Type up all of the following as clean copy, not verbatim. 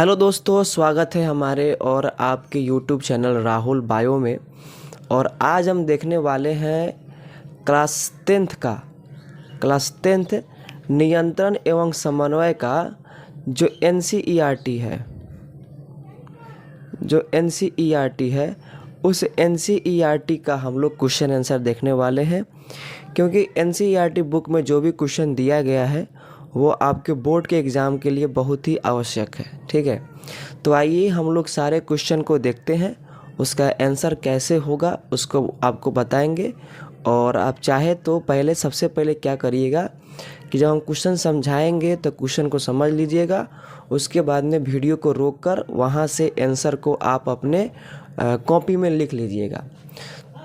Hello दोस्तों, स्वागत है हमारे और आपके यूट्यूब चैनल राहुल बायो में। और आज हम देखने वाले हैं क्लास टेंथ नियंत्रण एवं समन्वय का जो एनसीईआरटी है उस एनसीईआरटी का हम लोग क्वेश्चन आंसर देखने वाले हैं। क्योंकि एनसीईआरटी बुक में जो भी क्वेश्चन दिया गया है वो आपके बोर्ड के एग्ज़ाम के लिए बहुत ही आवश्यक है। ठीक है, तो आइए हम लोग सारे क्वेश्चन को देखते हैं, उसका आंसर कैसे होगा उसको आपको बताएंगे। और आप चाहे तो सबसे पहले क्या करिएगा कि जब हम क्वेश्चन समझाएंगे तो क्वेश्चन को समझ लीजिएगा, उसके बाद में वीडियो को रोककर वहाँ से आंसर को आप अपने कॉपी में लिख लीजिएगा।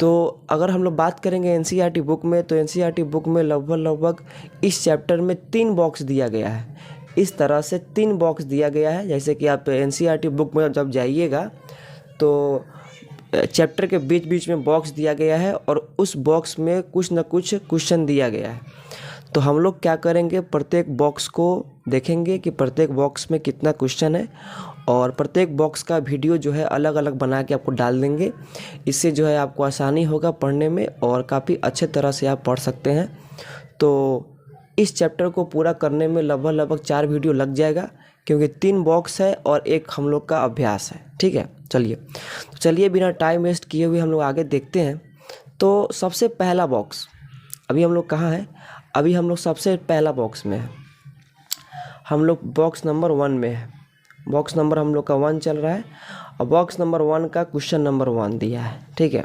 तो अगर हम लोग बात करेंगे एनसीईआरटी बुक में, तो एनसीईआरटी बुक में लगभग इस चैप्टर में 3 बॉक्स दिया गया है। इस तरह से 3 बॉक्स दिया गया है। जैसे कि आप एनसीईआरटी बुक में जब जाइएगा तो चैप्टर के बीच बीच में बॉक्स दिया गया है और उस बॉक्स में कुछ न कुछ क्वेश्चन दिया गया है। तो हम लोग क्या करेंगे, प्रत्येक बॉक्स को देखेंगे कि प्रत्येक बॉक्स में कितना क्वेश्चन है, और प्रत्येक बॉक्स का वीडियो जो है अलग अलग बना के आपको डाल देंगे। इससे जो है आपको आसानी होगा पढ़ने में और काफ़ी अच्छे तरह से आप पढ़ सकते हैं। तो इस चैप्टर को पूरा करने में लगभग 4 वीडियो लग जाएगा, क्योंकि 3 बॉक्स है और एक हम लोग का अभ्यास है। ठीक है, चलिए बिना टाइम वेस्ट किए हुए हम लोग आगे देखते हैं। तो सबसे पहला बॉक्स, अभी हम लोग कहाँ हैं? अभी हम लोग सबसे पहला बॉक्स में है। हम लोग बॉक्स नंबर 1 में है। बॉक्स नंबर हम लोग का 1 चल रहा है और बॉक्स नंबर 1 का क्वेश्चन नंबर 1 दिया है। ठीक है,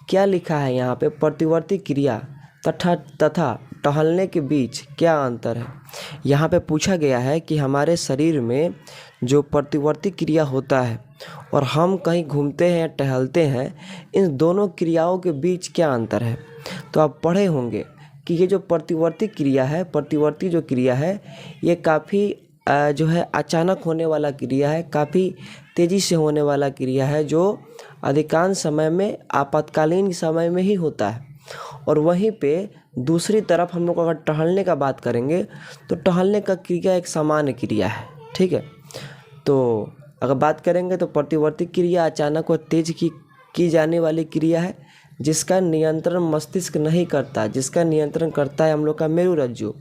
क्या लिखा है यहाँ पे? प्रतिवर्ती क्रिया तथा टहलने के बीच क्या अंतर है? यहाँ पे पूछा गया है कि हमारे शरीर में जो प्रतिवर्ती क्रिया होता है और हम कहीं घूमते हैं या टहलते हैं, इन दोनों क्रियाओं के बीच क्या अंतर है? तो आप पढ़े होंगे कि ये जो प्रतिवर्ती जो क्रिया है ये काफ़ी जो है अचानक होने वाला क्रिया है, काफ़ी तेज़ी से होने वाला क्रिया है, जो अधिकांश समय में आपातकालीन समय में ही होता है। और वहीं पे दूसरी तरफ हम लोग अगर टहलने का बात करेंगे तो टहलने का क्रिया एक सामान्य क्रिया है। ठीक है, तो अगर बात करेंगे तो प्रतिवर्ती क्रिया अचानक और तेज की जाने वाली क्रिया है, जिसका नियंत्रण मस्तिष्क नहीं करता, जिसका नियंत्रण करता है हम लोग का मेरुरज्जु।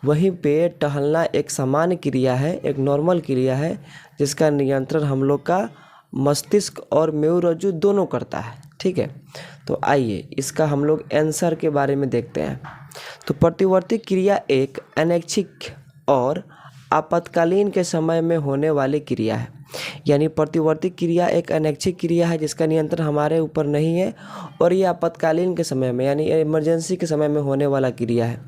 वहीं पे टहलना एक सामान्य क्रिया है, एक नॉर्मल क्रिया है, जिसका नियंत्रण हम लोग का मस्तिष्क और मेरुरज्जु दोनों करता है। ठीक है, तो आइए इसका हम लोग आंसर के बारे में देखते हैं। तो प्रतिवर्ती क्रिया एक अनैच्छिक और आपातकालीन के समय में होने वाली क्रिया है। यानी प्रतिवर्ती क्रिया एक अनैच्छिक क्रिया है जिसका नियंत्रण हमारे ऊपर नहीं है, और ये आपातकालीन के समय में यानी इमरजेंसी के समय में होने वाला क्रिया है,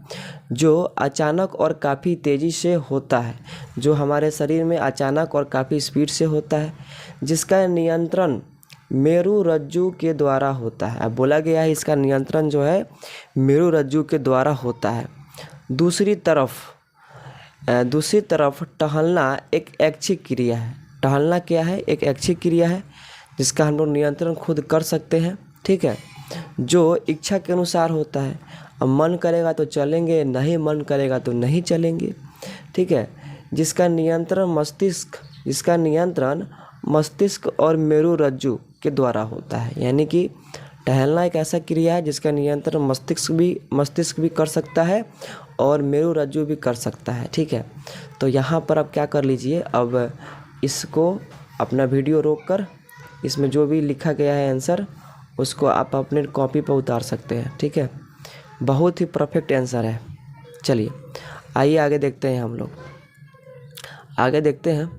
जो अचानक और काफ़ी तेज़ी से होता है, जो हमारे शरीर में अचानक और काफ़ी स्पीड से होता है, जिसका नियंत्रण मेरुरज्जु के द्वारा होता है। अब बोला गया है इसका नियंत्रण जो है मेरुरज्जु के द्वारा होता है। दूसरी तरफ टहलना एक ऐच्छिक क्रिया है। टहलना क्या है? एक ऐच्छिक क्रिया है जिसका हम लोग नियंत्रण खुद कर सकते हैं। ठीक है, जो इच्छा के अनुसार होता है। अब मन करेगा तो चलेंगे, नहीं मन करेगा तो नहीं चलेंगे। ठीक है, जिसका नियंत्रण मस्तिष्क और मेरुरज्जु के द्वारा होता है। यानी कि टहलना एक ऐसा क्रिया है जिसका नियंत्रण मस्तिष्क भी कर सकता है और मेरुरज्जु भी कर सकता है। ठीक है, तो यहाँ पर आप क्या कर लीजिए, अब इसको अपना वीडियो रोककर इसमें जो भी लिखा गया है आंसर उसको आप अपने कॉपी पर उतार सकते हैं। ठीक है, बहुत ही परफेक्ट आंसर है। चलिए आइए आगे देखते हैं। हम लोग आगे देखते हैं,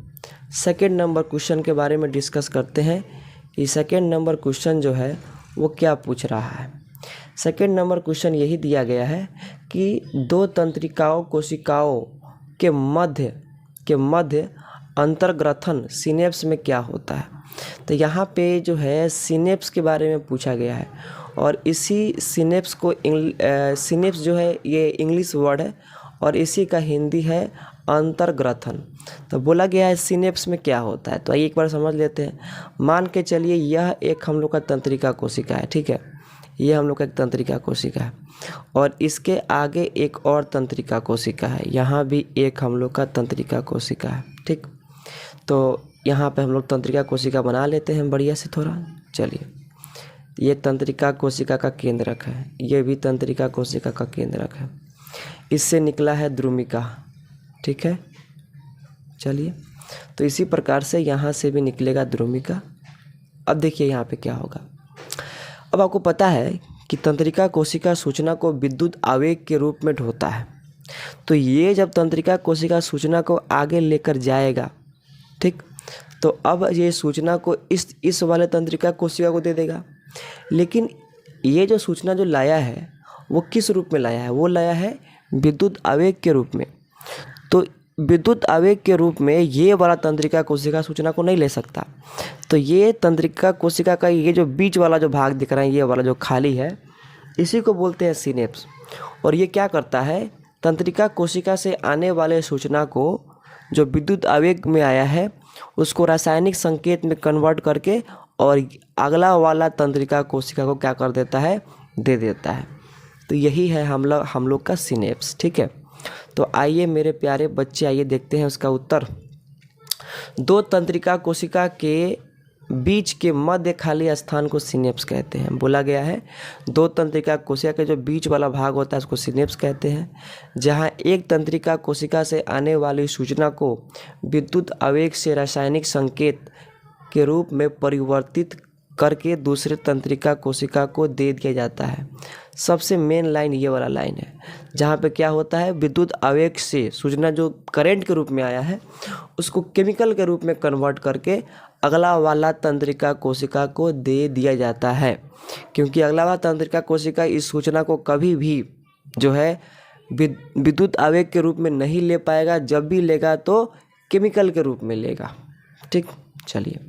सेकेंड नंबर क्वेश्चन के बारे में डिस्कस करते हैं कि सेकेंड नंबर क्वेश्चन जो है वो क्या पूछ रहा है। सेकेंड नंबर क्वेश्चन यही दिया गया है कि 2 तंत्रिकाओं कोशिकाओं के मध्य अंतर्ग्रथन सिनेप्स में क्या होता है। तो यहाँ पे जो है सिनेप्स के बारे में पूछा गया है, और इसी सिनेप्स को सिनेप्स जो है ये इंग्लिश वर्ड है और इसी का हिंदी है अंतर्ग्रथन। तो बोला गया है सिनेप्स में क्या होता है, तो आइए एक बार समझ लेते हैं। मान के चलिए यह एक हम लोग का तंत्रिका कोशिका है। ठीक है, ये हम लोग का एक तंत्रिका कोशिका है और इसके आगे एक और तंत्रिका कोशिका है, यहाँ भी एक हम लोग का तंत्रिका कोशिका है। ठीक, तो यहाँ पे हम लोग तंत्रिका कोशिका बना लेते हैं बढ़िया से थोड़ा। चलिए, ये तंत्रिका कोशिका का केंद्रक है, ये भी तंत्रिका कोशिका का केंद्रक है। इससे निकला है द्रुमिका, ठीक है। चलिए, तो इसी प्रकार से यहाँ से भी निकलेगा द्रुमिका। अब देखिए यहाँ पे क्या होगा। अब आपको पता है कि तंत्रिका कोशिका सूचना को विद्युत आवेग के रूप में ढोता है। तो ये जब तंत्रिका कोशिका सूचना को आगे लेकर जाएगा, ठीक, तो अब ये सूचना को इस वाले तंत्रिका कोशिका को दे देगा। लेकिन ये जो सूचना जो लाया है वो किस रूप में लाया है? वो लाया है विद्युत आवेग के रूप में। तो विद्युत आवेग के रूप में ये वाला तंत्रिका कोशिका सूचना को नहीं ले सकता। तो ये तंत्रिका कोशिका का ये जो बीच वाला जो भाग दिख रहा है, ये वाला जो खाली है, इसी को बोलते हैं सिनेप्स। और ये क्या करता है? तंत्रिका कोशिका से आने वाले सूचना को जो विद्युत आवेग में आया है उसको रासायनिक संकेत में कन्वर्ट करके और अगला वाला तंत्रिका कोशिका को क्या कर देता है? दे देता है। तो यही है हम लोग का सिनेप्स, ठीक है। तो आइए मेरे प्यारे बच्चे, आइए देखते हैं उसका उत्तर। दो तंत्रिका कोशिका के बीच के मध्य खाली स्थान को सिनेप्स कहते हैं। बोला गया है दो तंत्रिका कोशिका के जो बीच वाला भाग होता है उसको सिनेप्स कहते हैं। जहां एक तंत्रिका कोशिका से आने वाली सूचना को विद्युत आवेग से रासायनिक संकेत के रूप में परिवर्तित करके दूसरे तंत्रिका कोशिका को दे दिया जाता है। सबसे मेन लाइन ये वाला लाइन है, जहाँ पे क्या होता है? विद्युत आवेग से सूचना जो करंट के रूप में आया है उसको केमिकल के रूप में कन्वर्ट करके अगला वाला तंत्रिका कोशिका को दे दिया जाता है। क्योंकि अगला वाला तंत्रिका कोशिका इस सूचना को कभी भी जो है विद्युत आवेग के रूप में नहीं ले पाएगा। जब भी लेगा तो केमिकल के रूप में लेगा, ठीक। चलिए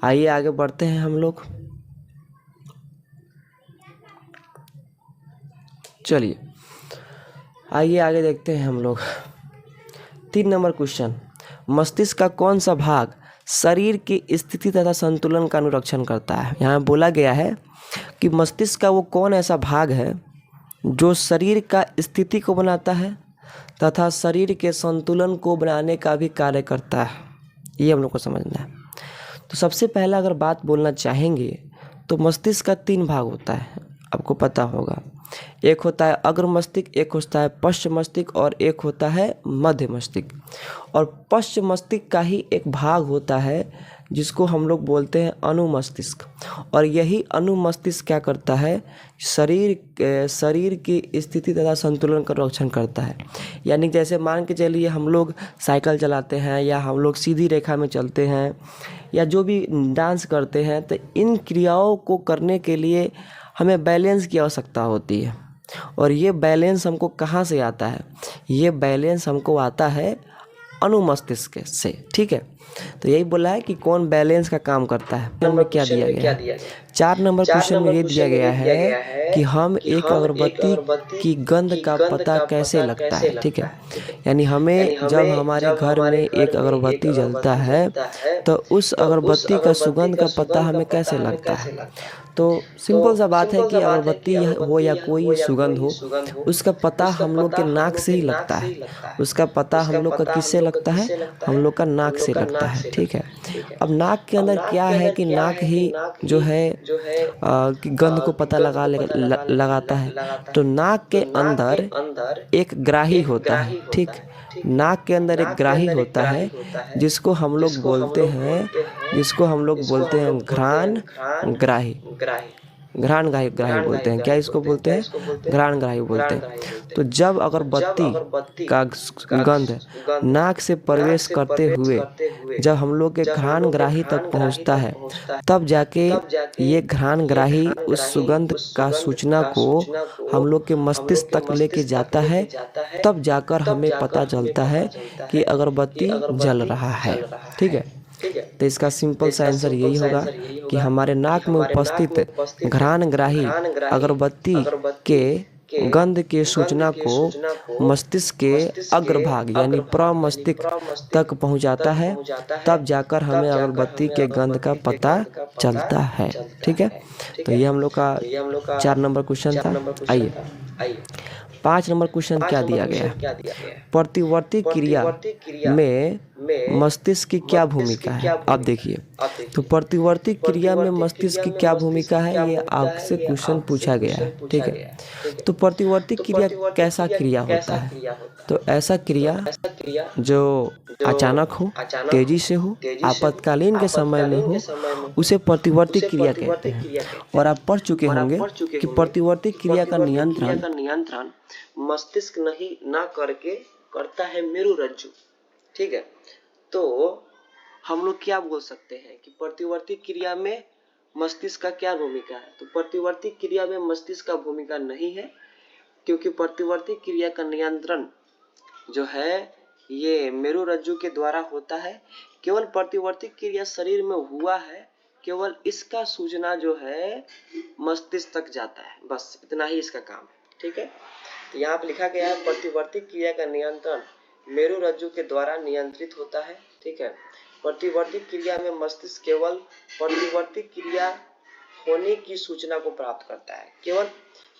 आइए आगे बढ़ते हैं हम लोग। चलिए आइए आगे देखते हैं हम लोग। 3 नंबर क्वेश्चन, मस्तिष्क का कौन सा भाग शरीर की स्थिति तथा संतुलन का अनुरक्षण करता है? यहाँ बोला गया है कि मस्तिष्क का वो कौन ऐसा भाग है जो शरीर का स्थिति को बनाता है तथा शरीर के संतुलन को बनाने का भी कार्य करता है। ये हम लोग को समझना है। तो सबसे पहला अगर बात बोलना चाहेंगे तो मस्तिष्क का 3 भाग होता है, आपको पता होगा। एक होता है अग्र मस्तिष्क, एक होता है पश्च मस्तिष्क और एक होता है मध्य मस्तिष्क। और पश्च मस्तिष्क का ही एक भाग होता है जिसको हम लोग बोलते हैं अनुमस्तिष्क। और यही अनुमस्तिष्क क्या करता है? शरीर की स्थिति तथा संतुलन का रक्षण करता है। यानी जैसे मान के चलिए हम लोग साइकिल चलाते हैं या हम लोग सीधी रेखा में चलते हैं या जो भी डांस करते हैं, तो इन क्रियाओं को करने के लिए हमें बैलेंस की आवश्यकता होती है। और ये बैलेंस हमको कहाँ से आता है? ये बैलेंस हमको आता है अनुमस्तिष्क से, ठीक है। तो यही बोला है कि कौन बैलेंस का काम करता है। नंबर क्या दिया गया है? 4 नंबर क्वेश्चन में ये दिया गया है कि हम एक अगरबत्ती की गंध का पता कैसे लगता है, ठीक है। यानी हमें जब हमारे घर में एक अगरबत्ती जलता है तो उस अगरबत्ती का सुगंध का पता हमें कैसे लगता है? तो सिंपल सा बात है कि अगरबत्ती हो या कोई सुगंध हो, उसका पता हम लोग के नाक से ही लगता है। उसका पता हम लोग का किससे लगता है? हम लोग का नाक से लगता है, ठीक है। अब नाक के अंदर क्या है कि नाक ही जो है कि गंध को पता लगाता है। तो नाक के अंदर एक ग्राही होता है, ठीक। नाक के अंदर एक ग्राही होता है जिसको हम लोग बोलते हैं घ्राण ग्राही बोलते हैं। क्या इसको बोलते हैं? घ्राण ग्राही बोलते हैं। तो जब अगरबत्ती का गंध नाक से प्रवेश करते हुए जब हम लोग के घ्राण ग्राही तक पहुंचता है, तब जाके ये घ्राण ग्राही उस सुगंध का सूचना को हम लोग के मस्तिष्क तक लेके जाता है। तब जाकर हमें पता चलता है कि अगरबत्ती जल रहा है, ठीक है। तो इसका सिंपल सा आंसर यही होगा कि हमारे नाक में उपस्थित घ्राणग्राही अगरबत्ती के गंध के सूचना को मस्तिष्क के अग्रभाग यानी प्रमस्तिष्क तक पहुंचाता है। तब जाकर हमें अगरबत्ती के गंध का पता चलता है, ठीक है। तो ये हम लोग का 4 नंबर क्वेश्चन था। आइए 5 नंबर क्वेश्चन क्या दिया गया है? प्रतिवर्ती क्रिया में मस्तिष्क की क्या भूमिका है? आप देखिए, तो प्रतिवर्ती क्रिया में मस्तिष्क की क्या भूमिका है, ये आपसे क्वेश्चन पूछा गया है। ठीक है, तो प्रतिवर्ती क्रिया कैसा क्रिया होता है? तो ऐसा क्रिया जो अचानक हो, तेजी से हो, आपातकालीन के समय में हो, उसे प्रतिवर्ती क्रिया कहते हैं। और आप पढ़ चुके होंगे कि प्रतिवर्ती क्रिया का नियंत्रण मस्तिष्क नहीं ना करके करता है मेरुरज्जु। ठीक है, तो हम लोग क्या बोल सकते हैं कि प्रतिवर्ती क्रिया में मस्तिष्क का क्या भूमिका है? तो प्रतिवर्ती क्रिया में मस्तिष्क का भूमिका नहीं है, क्योंकि प्रतिवर्ती क्रिया का नियंत्रण जो है ये मेरुरज्जु के द्वारा होता है। केवल प्रतिवर्ती क्रिया शरीर में हुआ है, केवल इसका सूचना जो है मस्तिष्क तक जाता है, बस इतना ही इसका काम है। ठीक है, तो यहाँ पे लिखा गया है प्रतिवर्ती क्रिया का नियंत्रण मेरुरज्जु के द्वारा नियंत्रित होता है। ठीक है, प्रतिवर्ती क्रिया में मस्तिष्क केवल प्रतिवर्ती क्रिया होने की सूचना को प्राप्त करता है।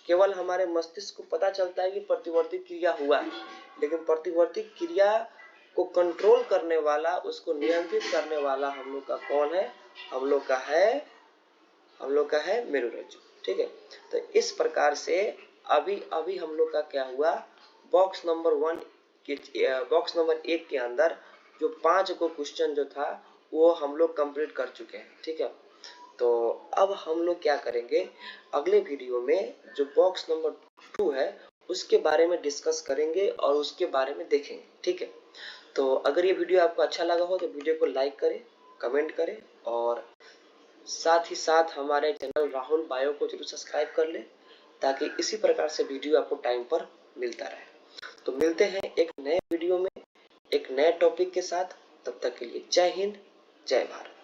केवल हमारे मस्तिष्क को पता चलता है कि प्रतिवर्ती क्रिया हुआ है, लेकिन प्रतिवर्ती क्रिया को कंट्रोल करने वाला, उसको नियंत्रित करने वाला हम लोग का कौन है? हम लोग का है मेरुरज्जु। ठीक है, तो इस प्रकार से अभी हम लोग का क्या हुआ, बॉक्स नंबर 1 के अंदर जो 5 को क्वेश्चन जो था वो हम लोग कंप्लीट कर चुके हैं। ठीक है, तो अब हम लोग क्या करेंगे, अगले वीडियो में जो बॉक्स नंबर 2 है उसके बारे में डिस्कस करेंगे और उसके बारे में देखेंगे। ठीक है, तो अगर ये वीडियो आपको अच्छा लगा हो तो वीडियो को लाइक करें, कमेंट करें और साथ ही साथ हमारे चैनल राहुल बायो को जरूर सब्सक्राइब कर लें, ताकि इसी प्रकार से वीडियो आपको टाइम पर मिलता रहे। तो मिलते हैं एक नए वीडियो में एक नए टॉपिक के साथ, तब तक के लिए जय हिंद, जय भारत।